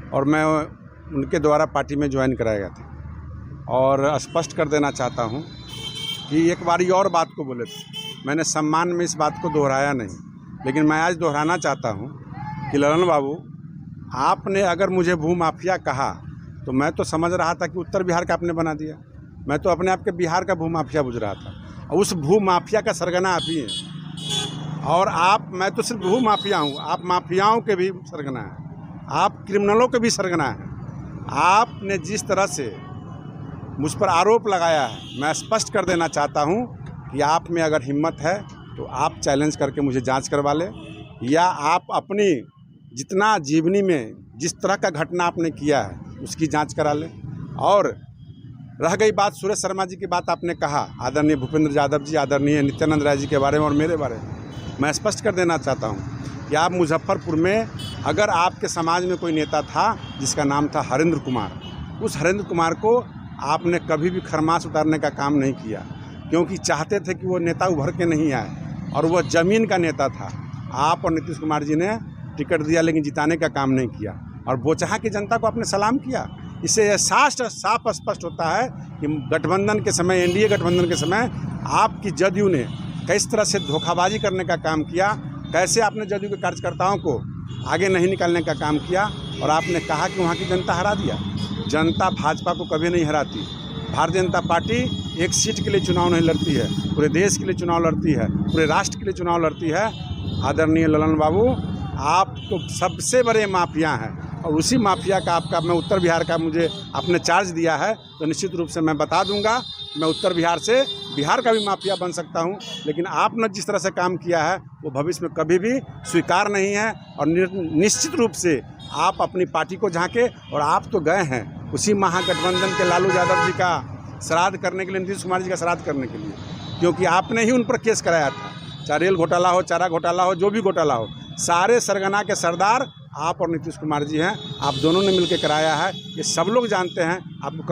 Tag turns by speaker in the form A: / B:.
A: और मैं उनके द्वारा पार्टी में ज्वाइन कराया गया था। और स्पष्ट कर देना चाहता हूं कि एक बारी और बात को बोले थे, मैंने सम्मान में इस बात को दोहराया नहीं, लेकिन मैं आज दोहराना चाहता हूं कि ललन बाबू, आपने अगर मुझे भूमाफिया कहा तो मैं तो समझ रहा था कि उत्तर बिहार का आपने बना दिया। मैं तो अपने आप के बिहार का भूमाफिया बुझ रहा था, और उस भूमाफिया का सरगना आप ही हैं। और मैं तो सिर्फ भूमाफिया हूँ, आप माफियाओं के भी सरगना हैं, आप क्रिमिनलों के भी सरगना हैं। आपने जिस तरह से मुझ पर आरोप लगाया है, मैं स्पष्ट कर देना चाहता हूँ कि आप में अगर हिम्मत है तो आप चैलेंज करके मुझे जांच करवा लें, या आप अपनी जितना जीवनी में जिस तरह का घटना आपने किया है उसकी जांच करा लें। और रह गई बात सुरेश शर्मा जी की बात, आपने कहा आदरणीय भूपेंद्र यादव जी, आदरणीय नित्यानंद राय जी के बारे में और मेरे बारे में, मैं स्पष्ट कर देना चाहता हूं कि आप मुजफ्फरपुर में अगर आपके समाज में कोई नेता था जिसका नाम था हरेंद्र कुमार, उस हरेंद्र कुमार को आपने कभी भी खरमास उतारने का काम नहीं किया, क्योंकि चाहते थे कि वो नेता उभर के नहीं आए और वह ज़मीन का नेता था। आप और नीतीश कुमार जी ने टिकट दिया लेकिन जिताने का काम नहीं किया, और बोचहा की जनता को आपने सलाम किया। इससे यह साफ स्पष्ट होता है कि गठबंधन के समय, एनडीए गठबंधन के समय आपकी जदयू ने किस तरह से धोखाबाजी करने का काम किया, कैसे आपने जदयू के कार्यकर्ताओं को आगे नहीं निकालने का काम किया। और आपने कहा कि वहाँ की जनता हरा दिया। जनता भाजपा को कभी नहीं हराती। भारतीय जनता पार्टी एक सीट के लिए चुनाव नहीं लड़ती है, पूरे देश के लिए चुनाव लड़ती है, पूरे राष्ट्र के लिए चुनाव लड़ती है। आदरणीय ललन बाबू, आप तो सबसे बड़े माफिया हैं, और उसी माफिया का आपका मैं उत्तर बिहार का मुझे आपने चार्ज दिया है तो निश्चित रूप से मैं बता दूंगा। मैं उत्तर बिहार से बिहार का भी माफिया बन सकता हूं, लेकिन आपने जिस तरह से काम किया है वो भविष्य में कभी भी स्वीकार नहीं है। और निश्चित रूप से आप अपनी पार्टी को झांके, और आप तो गए हैं उसी महागठबंधन के लालू यादव जी का श्राद्ध करने के लिए, नीतीश कुमार जी का श्राद्ध करने के लिए, क्योंकि आपने ही उन पर केस कराया था। चाहे रेल घोटाला हो, चारा घोटाला हो, जो भी घोटाला हो, सारे सरगना के सरदार आप और नीतीश कुमार जी हैं। आप दोनों ने मिलकर कराया है, ये सब लोग जानते हैं। आपको